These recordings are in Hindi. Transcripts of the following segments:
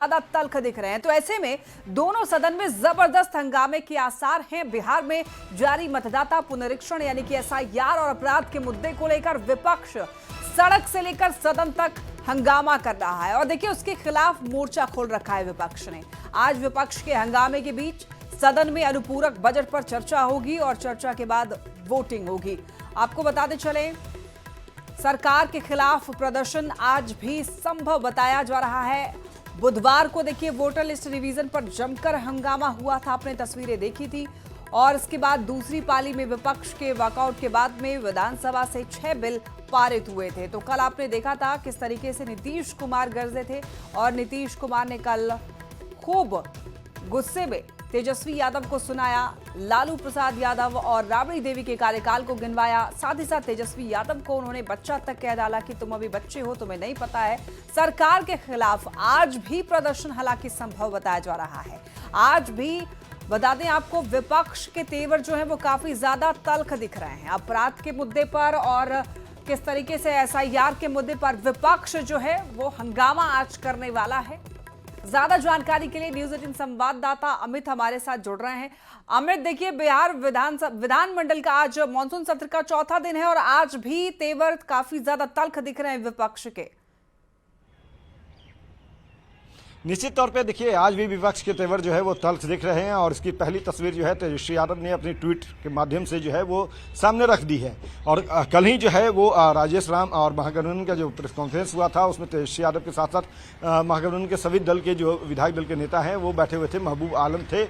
ज्यादा तल्ख दिख रहे हैं। तो ऐसे में दोनों सदन में जबरदस्त हंगामे के आसार हैं। बिहार में जारी मतदाता पुनरीक्षण यानी कि एसआईआर और अपराध के मुद्दे को लेकर विपक्ष सड़क से लेकर सदन तक हंगामा कर रहा है और देखिए उसके खिलाफ मोर्चा खोल रखा है विपक्ष ने। आज विपक्ष के हंगामे के बीच सदन में अनुपूरक बजट पर चर्चा होगी और चर्चा के बाद वोटिंग होगी। आपको बताते चले, सरकार के खिलाफ प्रदर्शन आज भी संभव बताया जा रहा है। बुधवार को देखिए वोटर लिस्ट रिवीजन पर जमकर हंगामा हुआ था, आपने तस्वीरें देखी थी। और इसके बाद दूसरी पाली में विपक्ष के वॉकआउट के बाद में विधानसभा से 6 बिल पारित हुए थे। तो कल आपने देखा था किस तरीके से नीतीश कुमार गरजे थे और नीतीश कुमार ने कल खूब गुस्से में तेजस्वी यादव को सुनाया, लालू प्रसाद यादव और राबड़ी देवी के कार्यकाल को गिनवाया। साथ ही साथ तेजस्वी यादव को उन्होंने बच्चा तक कह डाला कि तुम अभी बच्चे हो, तुम्हें नहीं पता है। सरकार के खिलाफ आज भी प्रदर्शन हालांकि संभव बताया जा रहा है। आज भी बता दें आपको, विपक्ष के तेवर जो है वो काफी ज्यादा तल्ख दिख रहे हैं अपराध के मुद्दे पर और किस तरीके से एसआईआर के मुद्दे पर विपक्ष जो है वो हंगामा आज करने वाला है। ज्यादा जानकारी के लिए न्यूज 18 संवाददाता अमित हमारे साथ जुड़ रहे हैं। अमित, देखिए बिहार विधानमंडल का आज मानसून सत्र का चौथा दिन है और आज भी तेवर काफी ज्यादा तल्ख दिख रहे हैं विपक्ष के। निश्चित तौर पे देखिए आज भी विपक्ष के तेवर जो है वो तल्ख दिख रहे हैं और इसकी पहली तस्वीर जो है तेजस्वी यादव ने अपनी ट्वीट के माध्यम से जो है वो सामने रख दी है। और कल ही जो है वो राजेश राम और महागठबंधन का जो प्रेस कॉन्फ्रेंस हुआ था उसमें तेजस्वी यादव के साथ साथ महागठबंधन के सभी दल के जो विधायक दल के नेता हैं वो बैठे हुए थे। महबूब आलम थे,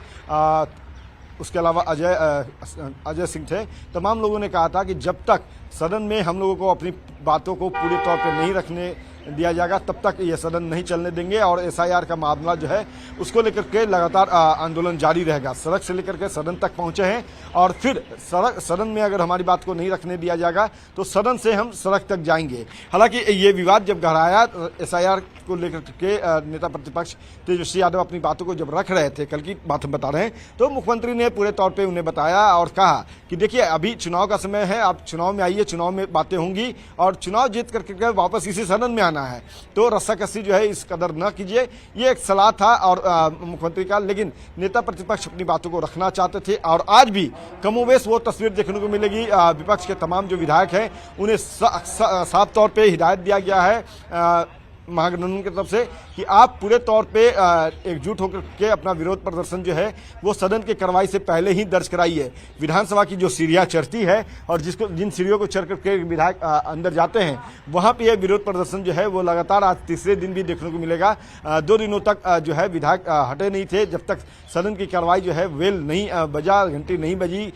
उसके अलावा अजय सिंह थे। तमाम लोगों ने कहा था कि जब तक सदन में हम लोगों को अपनी बातों को पूरे तौर पे नहीं रखने दिया जाएगा तब तक ये सदन नहीं चलने देंगे और एसआईआर का मामला जो है उसको लेकर के लगातार आंदोलन जारी रहेगा। सड़क से लेकर के सदन तक पहुंचे हैं और फिर सदन में अगर हमारी बात को नहीं रखने दिया जाएगा तो सदन से हम सड़क तक जाएंगे। हालांकि ये विवाद जब गहराया एसआईआर को लेकर के नेता प्रतिपक्ष तेजस्वी यादव अपनी बातों को जब रख रहे थे, कल की बात हम बता रहे हैं, तो मुख्यमंत्री ने पूरे तौर पर उन्हें बताया और कहा कि देखिए अभी चुनाव का समय है, आप चुनाव में आइए, चुनाव में बातें होंगी और चुनाव जीत करके वापस इसी सदन में आना है। तो रस्साकसी जो है इस कदर न कीजिए, ये एक सलाह था और मुख्यमंत्री का। लेकिन नेता प्रतिपक्ष अपनी बातों को रखना चाहते थे और आज भी कमोबेश वो तस्वीर देखने को मिलेगी। विपक्ष के तमाम जो विधायक हैं उन्हें साफ तौर पे हिदायत दिया गया है महागठबंधन की तरफ से कि आप पूरे तौर पे एकजुट होकर के अपना विरोध प्रदर्शन जो है वो सदन की कार्रवाई से पहले ही दर्ज कराइए। विधानसभा की जो सीढ़ियां चढ़ती है और जिन सीढ़ियों को चढ़ करके विधायक अंदर जाते हैं वहां पे यह विरोध प्रदर्शन जो है वो लगातार आज तीसरे दिन भी देखने को मिलेगा। 2 दिनों तक जो है विधायक हटे नहीं थे जब तक सदन की कार्रवाई जो है वेल नहीं बजा, घंटी नहीं बजी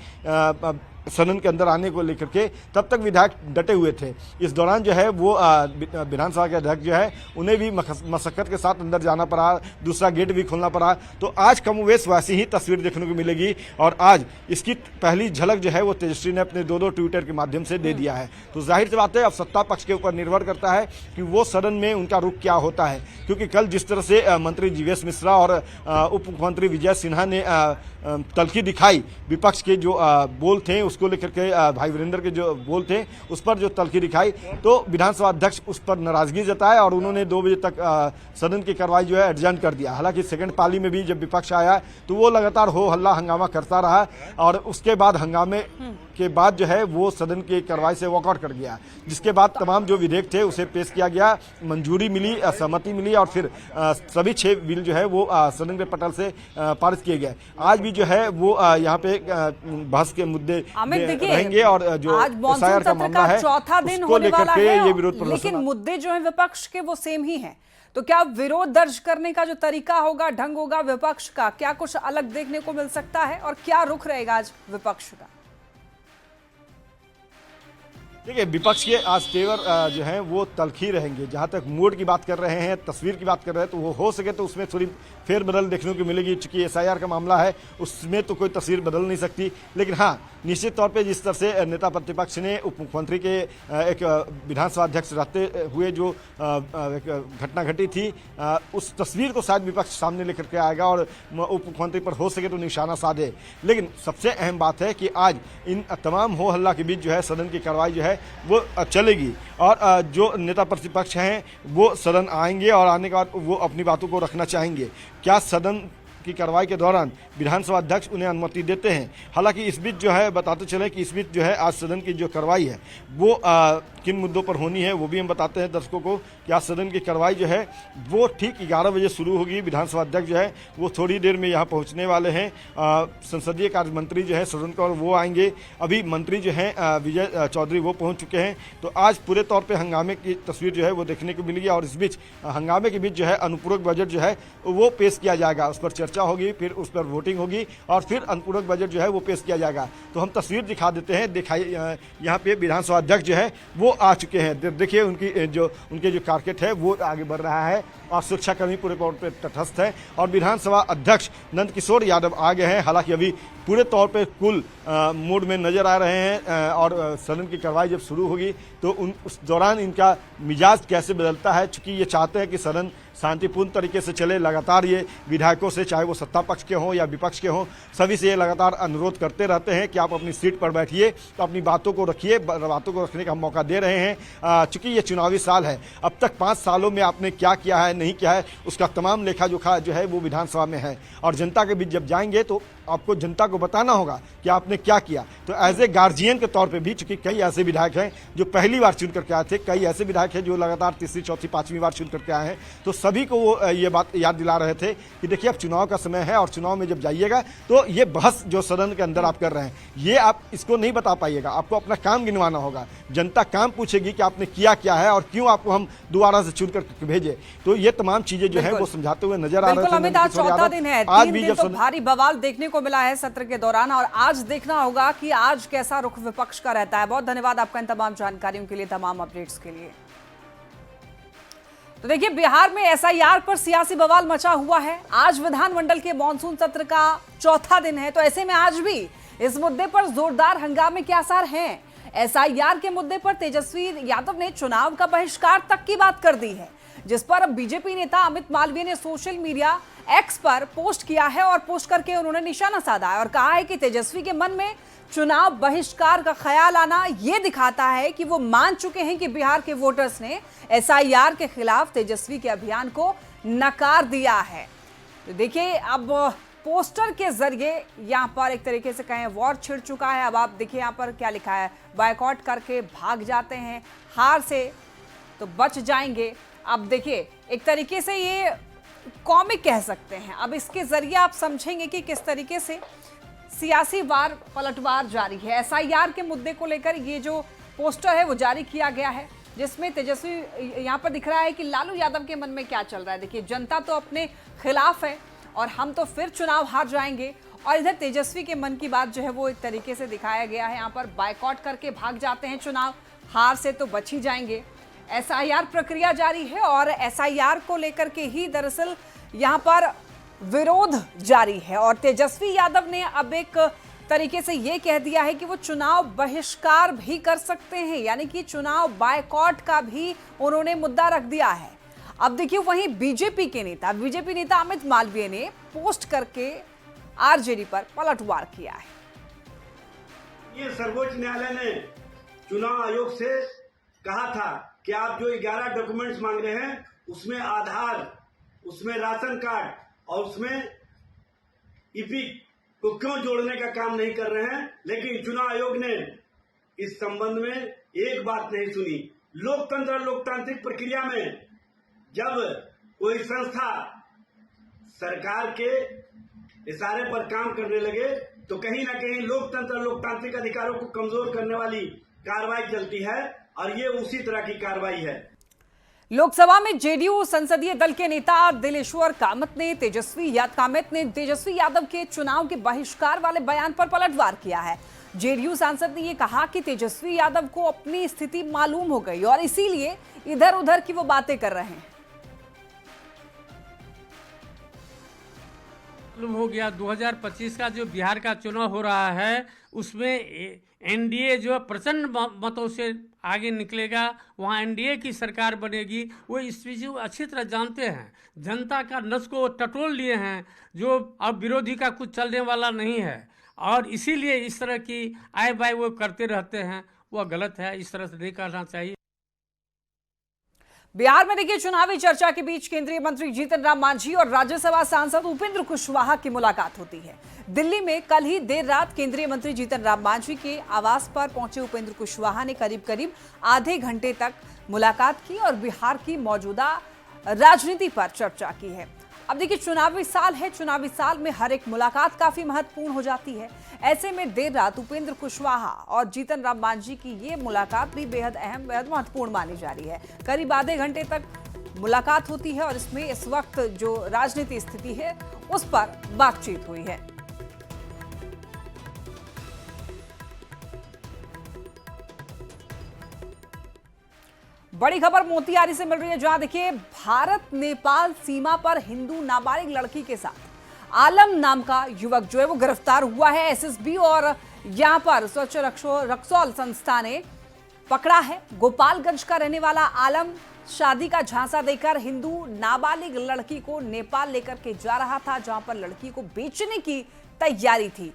सदन के अंदर आने को लेकर के, तब तक विधायक डटे हुए थे। इस दौरान जो है वो विधानसभा के अध्यक्ष जो है उन्हें भी मशक्कत के साथ अंदर जाना पड़ा, दूसरा गेट भी खोलना पड़ा। तो आज कमोवेश वैसी ही तस्वीर देखने को मिलेगी और आज इसकी पहली झलक जो है वो तेजस्वी ने अपने 2 ट्विटर के माध्यम से दे दिया है। तो जाहिर सी बात है अब सत्ता पक्ष के ऊपर निर्भर करता है कि वो सदन में उनका रुख क्या होता है, क्योंकि कल जिस तरह से मंत्री जीवेश मिश्रा और उप मुख्यमंत्री विजय सिन्हा ने तल्खी दिखाई, विपक्ष के जो बोल थे उसको लेकर के भाई वीरेंद्र के जो बोल थे उस पर जो तल्खी दिखाई, तो विधानसभा अध्यक्ष उस पर नाराजगी जताया और उन्होंने 2 बजे तक सदन की कार्रवाई जो है एडजर्न कर दिया। हालांकि सेकंड पाली में भी जब विपक्ष आया तो वो लगातार हो हल्ला हंगामा करता रहा और उसके बाद हंगामे के बाद जो है वो सदन की कार्रवाई से वॉकआउट कर गया, जिसके बाद तमाम जो विधेयक थे उसे पेश किया गया, मंजूरी मिली, सहमति मिली और फिर सभी 6 बिल जो है वो सदन के पटल से पारित किए गए। आज भी जो है वो यहाँ पे बहस के मुद्दे रहेंगे और जो एसआईआर का मामला है चौथा दिन होने वाला है, ये विरोध प्रदर्शन, लेकिन मुद्दे जो है विपक्ष के वो सेम ही हैं। तो क्या विरोध दर्ज करने का जो तरीका होगा, ढंग होगा विपक्ष का, क्या कुछ अलग देखने को मिल सकता है और क्या रुख रहेगा आज विपक्ष का? देखिए विपक्ष के आज तेवर जो हैं वो तल्खी रहेंगे। जहां तक मूड की बात कर रहे हैं, तस्वीर की बात कर रहे हैं, तो वो हो सके तो उसमें थोड़ी फेरबदल देखने को मिलेगी। चूंकि एसआईआर का मामला है उसमें तो कोई तस्वीर बदल नहीं सकती, लेकिन हाँ निश्चित तौर पे जिस तरह से नेता प्रतिपक्ष ने उप मुख्यमंत्री के एक विधानसभा अध्यक्ष रहते हुए जो घटना घटी थी उस तस्वीर को शायद विपक्ष सामने लेकर के आएगा और उप मुख्यमंत्री पर हो सके तो निशाना साधे। लेकिन सबसे अहम बात है कि आज इन तमाम हो हल्ला के बीच जो है सदन की कार्रवाई जो है है वो चलेगी। और जो नेता प्रतिपक्ष हैं वो सदन आएंगे और आने के बाद वो अपनी बातों को रखना चाहेंगे। क्या सदन की कार्रवाई के दौरान विधानसभा अध्यक्ष उन्हें अनुमति देते हैं? हालांकि इस बीच जो है बताते चले कि इस बीच जो है आज सदन की जो कार्रवाई है वो किन मुद्दों पर होनी है वो भी हम बताते हैं दर्शकों को कि आज सदन की कार्रवाई जो है वो ठीक 11 बजे शुरू होगी। विधानसभा अध्यक्ष जो है वो थोड़ी देर में यहाँ पहुँचने वाले हैं। संसदीय कार्य मंत्री जो है सदन को वो आएंगे। अभी मंत्री जो हैं विजय चौधरी वो पहुँच चुके हैं। तो आज पूरे तौर पर हंगामे की तस्वीर जो है वो देखने को मिलेगी और इस बीच हंगामे के बीच जो है अनुपूरक बजट जो है वो पेश किया जाएगा, उस पर चर्चा होगी, फिर उस पर वोटिंग होगी और फिर अनुपूरक बजट जो है वो पेश किया जाएगा। तो हम तस्वीर दिखा देते हैं। दिखाई यहाँ पे विधानसभा अध्यक्ष जो है वो आ चुके हैं। देखिए उनके जो कारकेट है वो आगे बढ़ रहा है और सुरक्षाकर्मी पूरे तौर पर तटस्थ है और विधानसभा अध्यक्ष नंद किशोर यादव आ गए हैं। हालांकि अभी पूरे तौर पे कुल मूड में नजर आ रहे हैं और सदन की कार्रवाई जब शुरू होगी तो उस दौरान इनका मिजाज कैसे बदलता है, चूंकि ये चाहते हैं कि सदन शांतिपूर्ण तरीके से चले। लगातार ये विधायकों से, चाहे वो सत्ता पक्ष के हों या विपक्ष के हों, सभी से ये लगातार अनुरोध करते रहते हैं कि आप अपनी सीट पर बैठिए, तो अपनी बातों को रखिए, बातों को रखने का मौका दे रहे हैं। चूंकि ये चुनावी साल है, अब तक 5 सालों में आपने क्या किया है, नहीं किया है, उसका तमाम लेखा जोखा जो है वो विधानसभा में है और जनता के बीच जब जाएंगे तो आपको जनता को बताना होगा कि आपने क्या किया। तो एज ए गार्जियन के तौर पे भी, चूंकि कई ऐसे विधायक हैं जो पहली बार चुन करके आए थे, कई ऐसे विधायक हैं जो लगातार तीसरी, चौथी, 5वीं बार चुन करके आए हैं, तो सभी को वो ये बात याद दिला रहे थे कि देखिए अब चुनाव का समय है और चुनाव में जब जाइएगा तो ये बहस जो सदन के अंदर आप कर रहे हैं ये आप इसको नहीं बता पाइएगा, आपको अपना काम गिनवाना होगा। जनता काम पूछेगी कि आपने किया क्या है और क्यों आपको हम दोबारा से चुन करके भेजे। तो ये तमाम चीजें जो है वो समझाते हुए नजर आ रहे थे। अमित, आज चौथा दिन है, 3 दिन तो भारी बवाल देखने को मिला है सत्र के दौरान और आज देखना होगा कि आज कैसा रुख विपक्ष का रहता है। बहुत धन्यवाद आपका इन तमाम जानकारियों के लिए, तमाम अपडेट्स के लिए। तो देखिए, बिहार में एसआईआर पर सियासी बवाल मचा हुआ है। आज विधानमंडल के मॉनसून सत्र का चौथा दिन है, तो ऐसे में आज भी इस मुद्दे पर जोरदार हंगामे के आसार हैं। एसआईआर के मुद्दे पर तेजस्वी यादव ने चुनाव का बहिष्कार तक की बात कर दी है, जिस पर अब बीजेपी नेता अमित मालवीय ने सोशल मीडिया एक्स पर पोस्ट किया है और पोस्ट करके उन्होंने निशाना साधा है और कहा है कि तेजस्वी के मन में चुनाव बहिष्कार का ख्याल आना यह दिखाता है कि वो मान चुके हैं कि बिहार के वोटर्स ने एसआईआर के खिलाफ तेजस्वी के अभियान को नकार दिया है। तो देखिए, अब पोस्टर के जरिए यहाँ पर एक तरीके से कहें वॉर छिड़ चुका है। अब आप देखिए यहाँ पर क्या लिखा है, बायकॉट करके भाग जाते हैं, हार से तो बच जाएंगे। अब देखिए, एक तरीके से ये कॉमिक कह सकते हैं। अब इसके जरिए आप समझेंगे कि किस तरीके से सियासी वार पलटवार जारी है। एसआईआर के मुद्दे को लेकर ये जो पोस्टर है वो जारी किया गया है, जिसमें तेजस्वी यहाँ पर दिख रहा है कि लालू यादव के मन में क्या चल रहा है। देखिए, जनता तो अपने खिलाफ है और हम तो फिर चुनाव हार जाएंगे, और इधर तेजस्वी के मन की बात जो है वो एक तरीके से दिखाया गया है। यहाँ पर बायकॉट करके भाग जाते हैं चुनाव, हार से तो बच ही जाएंगे। एसआईआर प्रक्रिया जारी है और एसआईआर को लेकर के ही दरअसल यहाँ पर विरोध जारी है और तेजस्वी यादव ने अब एक तरीके से ये कह दिया है कि वो चुनाव बहिष्कार भी कर सकते हैं, यानी कि चुनाव बायकॉट का भी उन्होंने मुद्दा रख दिया है। अब देखिए, वहीं बीजेपी नेता अमित मालवीय ने पोस्ट करके आरजेडी पर पलटवार किया है। ये सर्वोच्च न्यायालय ने चुनाव आयोग से कहा था कि आप जो 11 डॉक्यूमेंट्स मांग रहे हैं उसमें आधार, उसमें राशन कार्ड और उसमें ईपिक को क्यों जोड़ने का काम नहीं कर रहे हैं। लेकिन चुनाव आयोग ने इस संबंध में एक बात नहीं सुनी। लोकतंत्र और लोकतांत्रिक प्रक्रिया में जब कोई संस्था सरकार के इशारे पर काम करने लगे तो कहीं ना कहीं लोकतंत्र और लोकतांत्रिक अधिकारों को कमजोर करने वाली कार्रवाई चलती है और ये उसी तरह की कार्रवाई है। लोकसभा में जेडीयू संसदीय दल के नेता दिलेश्वर कामत ने तेजस्वी यादव के चुनाव के बहिष्कार वाले बयान पर पलटवार किया है। जेडीयू सांसद ने यह कहा कि तेजस्वी यादव को अपनी स्थिति मालूम हो गई और इसीलिए इधर उधर की वो बातें कर रहे हैं। मालूम हो गया 2025 का जो बिहार का चुनाव हो रहा है उसमें एनडीए जो प्रचंड मतों से आगे निकलेगा, वहाँ एनडीए की सरकार बनेगी। वो इस चीज़ को अच्छी तरह जानते हैं, जनता का नस को टटोल लिए हैं, जो अब विरोधी का कुछ चलने वाला नहीं है और इसीलिए इस तरह की आय बाय वो करते रहते हैं। वह गलत है, इस तरह से नहीं करना चाहिए। बिहार में देखिए चुनावी चर्चा के बीच केंद्रीय मंत्री जीतन राम मांझी और राज्यसभा सांसद उपेंद्र कुशवाहा की मुलाकात होती है। दिल्ली में कल ही देर रात केंद्रीय मंत्री जीतन राम मांझी के आवास पर पहुंचे उपेंद्र कुशवाहा ने करीब आधे घंटे तक मुलाकात की और बिहार की मौजूदा राजनीति पर चर्चा की है। अब देखिए चुनावी साल है, चुनावी साल में हर एक मुलाकात काफी महत्वपूर्ण हो जाती है। ऐसे में देर रात उपेंद्र कुशवाहा और जीतन राम मांझी की ये मुलाकात भी बेहद अहम, बेहद महत्वपूर्ण मानी जा रही है। करीब आधे घंटे तक मुलाकात होती है और इसमें इस वक्त जो राजनीतिक स्थिति है उस पर बातचीत हुई है। बड़ी खबर मोतिहारी से मिल रही है, जहां देखिए भारत नेपाल सीमा पर हिंदू नाबालिग लड़की के साथ आलम नाम का युवक जो है वो गिरफ्तार हुआ है। एसएसबी और यहां पर स्वच्छ रक्सौल संस्था ने पकड़ा है। गोपालगंज का रहने वाला आलम शादी का झांसा देकर हिंदू नाबालिग लड़की को नेपाल लेकर के जा रहा था, जहां पर लड़की को बेचने की तैयारी थी।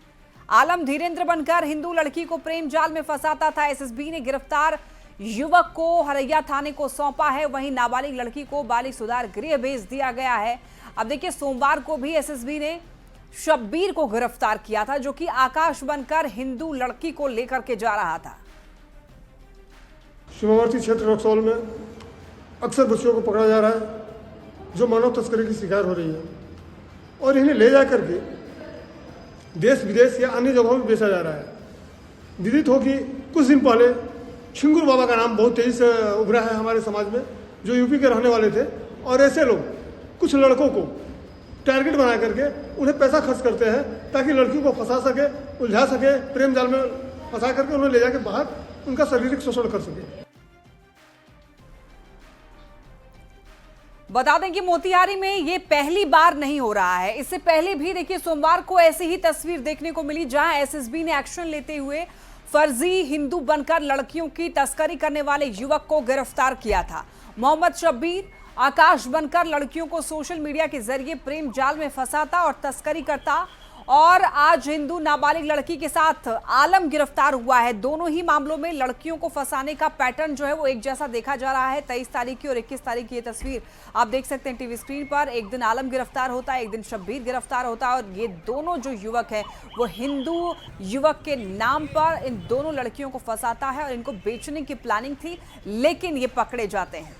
आलम धीरेन्द्र बनकर हिंदू लड़की को प्रेम जाल में फंसाता था। एसएसबी ने गिरफ्तार युवक को हरैया थाने को सौंपा है। वहीं नाबालिग लड़की को बालिग सुधार गृह भेज दिया गया है। अब देखिए सोमवार को भी एसएसबी ने शब्बीर को गिरफ्तार किया था, जो कि आकाश बनकर हिंदू लड़की को लेकर के जा रहा था। सीमावर्ती क्षेत्र रक्सौल में अक्सर बच्चियों को पकड़ा जा रहा है जो मानव तस्करी की शिकार हो रही है और इन्हें ले जा करके देश विदेश या अन्य जगहों में बेचा जा रहा है। विदित हो कि कुछ दिन पहले छिंगुर बाबा का नाम बहुत तेजी से उभरा है हमारे समाज में, जो यूपी के रहने वाले थे और ऐसे लोग कुछ लड़कों को टारगेट बना करके उन्हें पैसा खर्च करते हैं ताकि लड़कियों को फंसा सके, उलझा सके, प्रेम जाल में फंसा करके उन्हें ले जाके बाहर उनका शारीरिक शोषण कर सके। बता दें कि मोतिहारी में ये पहली बार नहीं हो रहा है। इससे पहले भी देखिए सोमवार को ऐसी ही तस्वीर देखने को मिली, जहां एसएसबी ने एक्शन लेते हुए फर्जी हिंदू बनकर लड़कियों की तस्करी करने वाले युवक को गिरफ्तार किया था। मोहम्मद शब्बीर आकाश बनकर लड़कियों को सोशल मीडिया के जरिए प्रेम जाल में फंसाता और तस्करी करता, और आज हिंदू नाबालिग लड़की के साथ आलम गिरफ्तार हुआ है। दोनों ही मामलों में लड़कियों को फंसाने का पैटर्न जो है वो एक जैसा देखा जा रहा है। 23 तारीख की और 21 तारीख की ये तस्वीर आप देख सकते हैं टीवी स्क्रीन पर। एक दिन आलम गिरफ्तार होता है, एक दिन शब्बीर गिरफ्तार होता है, और ये दोनों जो युवक है वो हिंदू युवक के नाम पर इन दोनों लड़कियों को फंसाता है और इनको बेचने की प्लानिंग थी, लेकिन ये पकड़े जाते हैं।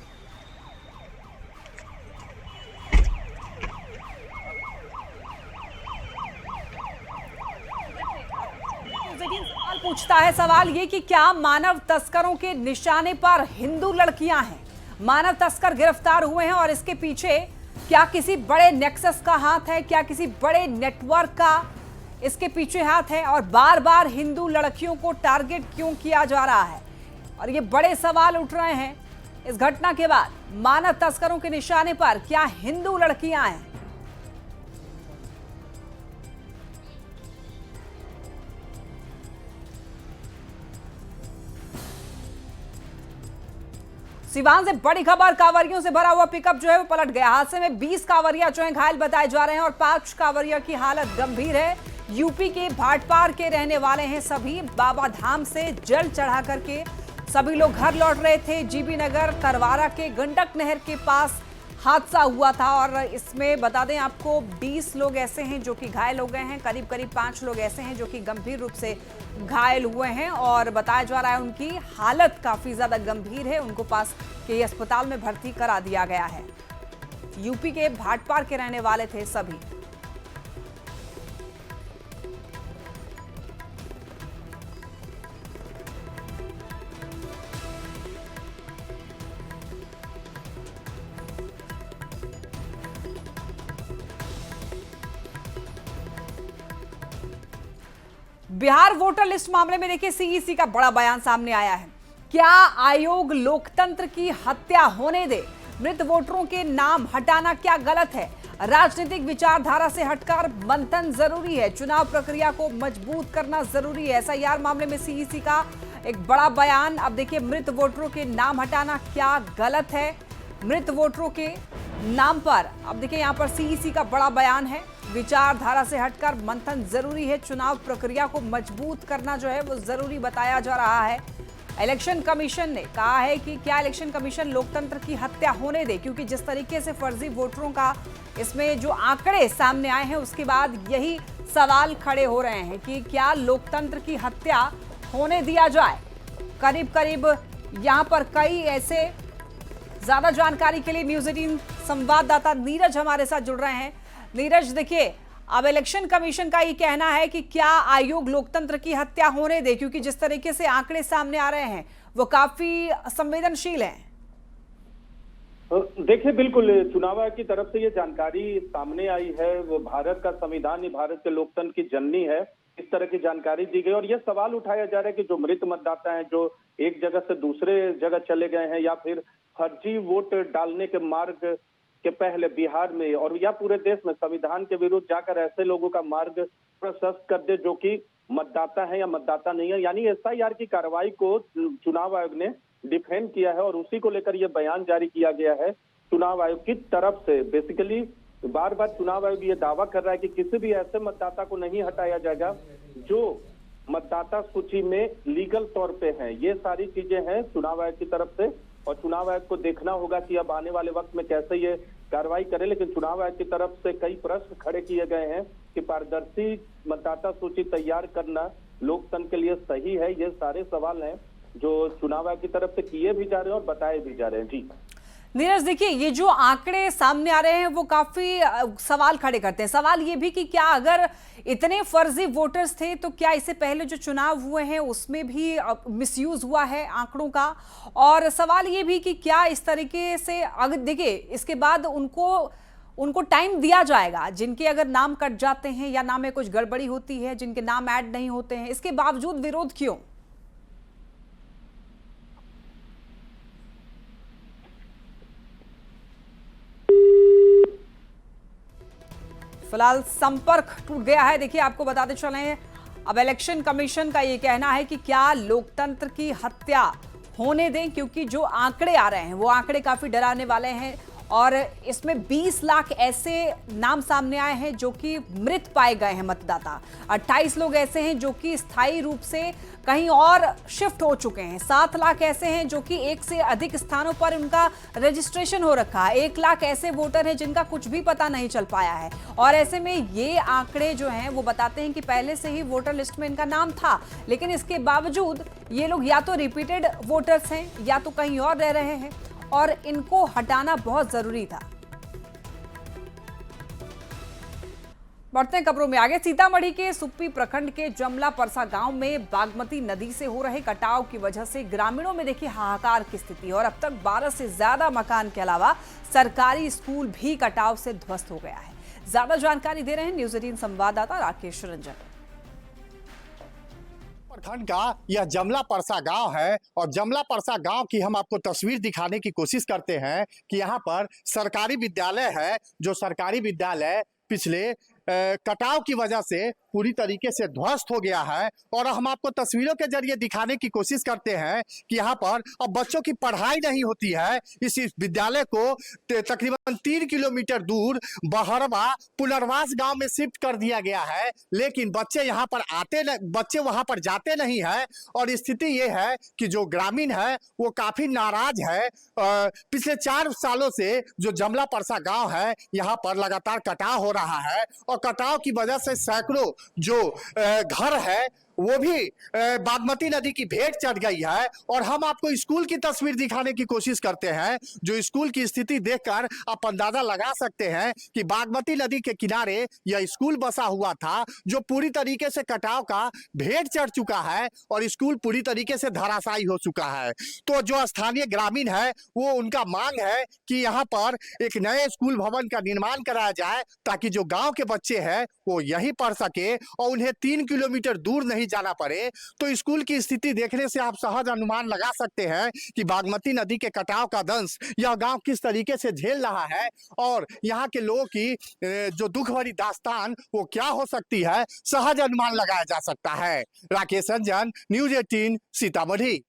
पूछता है सवाल ये कि क्या मानव तस्करों के निशाने पर हिंदू लड़कियां हैं? मानव तस्कर गिरफ्तार हुए हैं और इसके पीछे क्या किसी बड़े नेक्सस का हाथ है? क्या किसी बड़े नेटवर्क का इसके पीछे हाथ है? और बार बार हिंदू लड़कियों को टारगेट क्यों किया जा रहा है? और ये बड़े सवाल उठ रहे हैं इस घटना के बाद। मानव तस्करों के निशाने पर क्या हिंदू लड़कियां हैं? सिवान से बड़ी खबर, कांवरियों से भरा हुआ पिकअप जो है वो पलट गया। हादसे में 20 कांवरिया जो हैं घायल बताए जा रहे हैं और 5 कांवरिया की हालत गंभीर है। यूपी के भाटपार के रहने वाले हैं सभी। बाबा धाम से जल चढ़ा करके सभी लोग घर लौट रहे थे। जीबी नगर तरवारा के गंडक नहर के पास हादसा हुआ था और इसमें बता दें आपको 20 लोग ऐसे हैं जो कि घायल हो गए हैं। करीब 5 लोग ऐसे हैं जो कि गंभीर रूप से घायल हुए हैं और बताया जा रहा है उनकी हालत काफी ज्यादा गंभीर है। उनको पास के अस्पताल में भर्ती करा दिया गया है। यूपी के भाटपार के रहने वाले थे सभी। बिहार वोटर लिस्ट मामले में देखिए सीईसी का बड़ा बयान सामने आया है। क्या आयोग लोकतंत्र की हत्या होने दे? मृत वोटरों के नाम हटाना क्या गलत है? राजनीतिक विचारधारा से हटकर मंथन जरूरी है। चुनाव प्रक्रिया को मजबूत करना जरूरी है। एसआईआर मामले में सीईसी का एक बड़ा बयान। अब देखिए मृत वोटरों के नाम हटाना क्या गलत है? मृत वोटरों के नाम पर अब देखिए यहां पर सीईसी का बड़ा बयान है। विचारधारा से हटकर मंथन जरूरी है। चुनाव प्रक्रिया को मजबूत करना जो है वो जरूरी बताया जा रहा है। इलेक्शन कमीशन ने कहा है कि क्या इलेक्शन कमीशन लोकतंत्र की हत्या होने दे, क्योंकि जिस तरीके से फर्जी वोटरों का इसमें जो आंकड़े सामने आए हैं उसके बाद यही सवाल खड़े हो रहे हैं कि क्या लोकतंत्र की हत्या होने दिया जाए। करीब करीब यहां पर कई ऐसे, ज्यादा जानकारी के लिए न्यूज़ 18 संवाददाता नीरज हमारे साथ जुड़ रहे हैं। नीरज, देखिए अब इलेक्शन कमीशन का ये कहना है कि क्या आयोग लोकतंत्र की हत्या होने दे, क्योंकि जिस तरीके से आंकड़े सामने आ रहे हैं वो काफी संवेदनशील हैं। देखिए, बिल्कुल चुनाव आयोग की तरफ से ये जानकारी सामने आई है। वो भारत का संविधान ही भारत के लोकतंत्र की जननी है, इस तरह की जानकारी दी गई। और ये सवाल उठाया जा रहा है कि जो मृत मतदाता हैं, जो एक जगह से दूसरे जगह चले गए हैं या फिर फर्जी वोट डालने के मार्ग के पहले बिहार में और या पूरे देश में संविधान के विरुद्ध जाकर ऐसे लोगों का मार्ग प्रशस्त कर दे जो कि मतदाता है या मतदाता नहीं है। यानी एसआईआर की कार्रवाई को चुनाव आयोग ने डिफेंड किया है और उसी को लेकर यह बयान जारी किया गया है चुनाव आयोग की तरफ से। बेसिकली बार बार चुनाव आयोग ये दावा कर रहा है कि किसी भी ऐसे मतदाता को नहीं हटाया जाएगा जो मतदाता सूची में लीगल तौर पे हैं। ये सारी चीजें हैं चुनाव आयोग की तरफ से और चुनाव आयोग को देखना होगा कि अब आने वाले वक्त में कैसे ये कार्रवाई करे। लेकिन चुनाव आयोग की तरफ से कई प्रश्न खड़े किए गए हैं कि पारदर्शी मतदाता सूची तैयार करना लोकतंत्र के लिए सही है। ये सारे सवाल हैं जो चुनाव आयोग की तरफ से किए भी जा रहे हैं और बताए भी जा रहे हैं। जी नीरज, देखिए ये जो आंकड़े सामने आ रहे हैं वो काफी सवाल खड़े करते हैं। सवाल ये भी कि क्या अगर इतने फर्जी वोटर्स थे तो क्या इससे पहले जो चुनाव हुए हैं उसमें भी मिसयूज हुआ है आंकड़ों का। और सवाल ये भी कि क्या इस तरीके से अगर देखिए इसके बाद उनको टाइम दिया जाएगा, जिनके अगर नाम कट जाते हैं या नाम में कुछ गड़बड़ी होती है, जिनके नाम ऐड नहीं होते हैं, इसके बावजूद विरोध क्यों? फिलहाल संपर्क टूट गया है। देखिए आपको बताते चले, अब इलेक्शन कमीशन का ये कहना है कि क्या लोकतंत्र की हत्या होने दें, क्योंकि जो आंकड़े आ रहे हैं वो आंकड़े काफी डराने वाले हैं और इसमें 20 लाख ऐसे नाम सामने आए हैं जो कि मृत पाए गए हैं मतदाता। 28 लोग ऐसे हैं जो कि स्थायी रूप से कहीं और शिफ्ट हो चुके हैं। 7 लाख ऐसे हैं जो कि एक से अधिक स्थानों पर उनका रजिस्ट्रेशन हो रखा है। 1 लाख ऐसे वोटर हैं जिनका कुछ भी पता नहीं चल पाया है। और ऐसे में ये आंकड़े जो हैं वो बताते हैं कि पहले से ही वोटर लिस्ट में इनका नाम था, लेकिन इसके बावजूद ये लोग या तो रिपीटेड वोटर्स हैं या तो कहीं और रह रहे हैं और इनको हटाना बहुत जरूरी था। बढ़ते हैं खबरों में आगे। सीतामढ़ी के सुप्पी प्रखंड के जमला परसा गांव में बागमती नदी से हो रहे कटाव की वजह से ग्रामीणों में देखिए हाहाकार की स्थिति और अब तक 12 से ज्यादा मकान के अलावा सरकारी स्कूल भी कटाव से ध्वस्त हो गया है। ज्यादा जानकारी दे रहे हैं न्यूज़ 18 संवाददाता राकेश रंजन। प्रखंड का यह जमला परसा गांव है और जमला परसा गांव की हम आपको तस्वीर दिखाने की कोशिश करते हैं कि यहाँ पर सरकारी विद्यालय है, जो सरकारी विद्यालय पिछले कटाव की वजह से पूरी तरीके से ध्वस्त हो गया है। और हम आपको तस्वीरों के जरिए दिखाने की कोशिश करते हैं कि यहाँ पर अब बच्चों की पढ़ाई नहीं होती है। इस विद्यालय को तकरीबन 3 किलोमीटर दूर बहरवा पुनर्वास गांव में शिफ्ट कर दिया गया है, लेकिन बच्चे यहाँ पर बच्चे वहां पर जाते नहीं है। और स्थिति ये है कि जो ग्रामीण है वो काफी नाराज है। पिछले 4 सालों से जो जमला परसा गांव है यहाँ पर लगातार कटाव हो रहा है और कटाव की वजह से सैकड़ों जो घर है वो भी बागमती नदी की भेंट चढ़ गई है। और हम आपको स्कूल की तस्वीर दिखाने की कोशिश करते हैं, जो स्कूल की स्थिति देखकर आप अंदाजा लगा सकते हैं कि बागमती नदी के किनारे यह स्कूल बसा हुआ था, जो पूरी तरीके से कटाव का भेंट चढ़ चुका है और स्कूल पूरी तरीके से धराशायी हो चुका है। तो जो स्थानीय ग्रामीण है वो उनका मांग है कि यहाँ पर एक नए स्कूल भवन का निर्माण कराया जाए ताकि जो गाँव के बच्चे हैं वो यहीं पढ़ सके और उन्हें 3 किलोमीटर दूर नहीं जाना पड़े। तो स्कूल की स्थिति देखने से आप सहज अनुमान लगा सकते हैं कि बागमती नदी के कटाव का दंश यह गांव किस तरीके से झेल रहा है और यहाँ के लोगों की जो दुख भरी दास्तान वो क्या हो सकती है, सहज अनुमान लगाया जा सकता है। राकेश रंजन, न्यूज़ 18 सीतामढ़ी।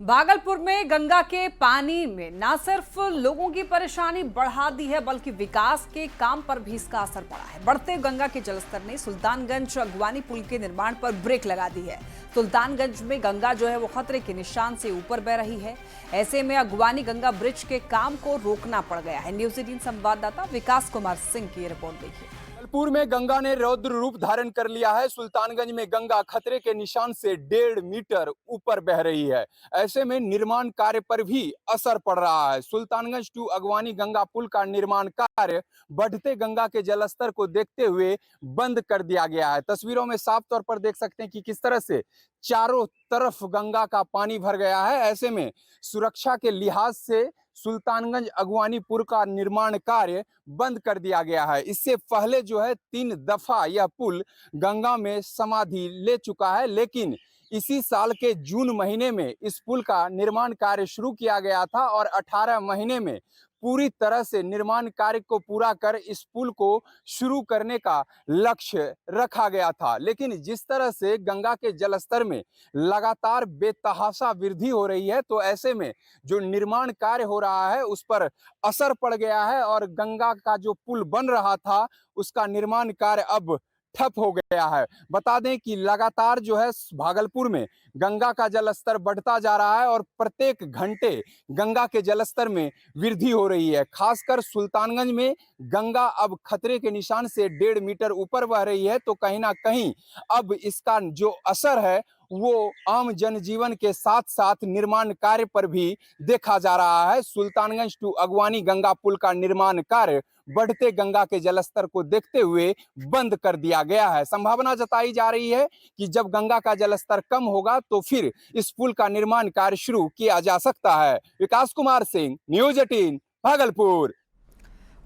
भागलपुर में गंगा के पानी में न सिर्फ लोगों की परेशानी बढ़ा दी है बल्कि विकास के काम पर भी इसका असर पड़ा है। बढ़ते गंगा के जलस्तर ने सुल्तानगंज अगवानी पुल के निर्माण पर ब्रेक लगा दी है। सुल्तानगंज में गंगा जो है वो खतरे के निशान से ऊपर बह रही है। ऐसे में अगवानी गंगा ब्रिज के काम को रोकना पड़ गया है। न्यूज 18 संवाददाता विकास कुमार सिंह की रिपोर्ट देखिए। भागलपुर में गंगा ने रौद्र रूप धारण कर लिया है। सुल्तानगंज में गंगा खतरे के निशान से 1.5 मीटर ऊपर बह रही है। ऐसे में निर्माण कार्य पर भी असर पड़ रहा है। सुल्तानगंज टू अगवानी गंगा पुल का निर्माण कार्य बढ़ते गंगा के जलस्तर को देखते हुए बंद कर दिया गया है। तस्वीरों में साफ तौर पर देख सकते हैं कि किस तरह से चारों तरफ गंगा का पानी भर गया है। ऐसे में सुरक्षा के लिहाज से सुल्तानगंज अगवानी पुल का निर्माण कार्य बंद कर दिया गया है। इससे पहले जो है 3 दफा यह पुल गंगा में समाधि ले चुका है, लेकिन इसी साल के जून महीने में इस पुल का निर्माण कार्य शुरू किया गया था और 18 महीने में पूरी तरह से निर्माण कार्य को पूरा कर इस पुल को शुरू करने का लक्ष्य रखा गया था। लेकिन जिस तरह से गंगा के जलस्तर में लगातार बेतहाशा वृद्धि हो रही है, तो ऐसे में जो निर्माण कार्य हो रहा है उस पर असर पड़ गया है और गंगा का जो पुल बन रहा था उसका निर्माण कार्य अब ठप हो गया है। बता दें कि लगातार जो है भागलपुर में गंगा का जलस्तर बढ़ता जा रहा है और प्रत्येक घंटे गंगा के जलस्तर में वृद्धि हो रही है। खासकर सुल्तानगंज में गंगा अब खतरे के निशान से 1.5 मीटर ऊपर बह रही है, तो कहीं ना कहीं अब इसका जो असर है वो आम जनजीवन के साथ साथ निर्माण कार्य पर भी देखा जा रहा है। सुल्तानगंज टू अगवानी गंगा पुल का निर्माण कार्य बढ़ते गंगा के जलस्तर को देखते हुए बंद कर दिया गया है। संभावना जताई जा रही है कि जब गंगा का जलस्तर कम होगा तो फिर इस पुल का निर्माण कार्य शुरू किया जा सकता है। विकास कुमार सिंह, न्यूज 18 भागलपुर।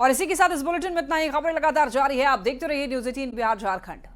और इसी के साथ इस बुलेटिन में इतना ही। खबरें लगातार जारी है, आप देखते रहिए न्यूज 18 बिहार झारखंड।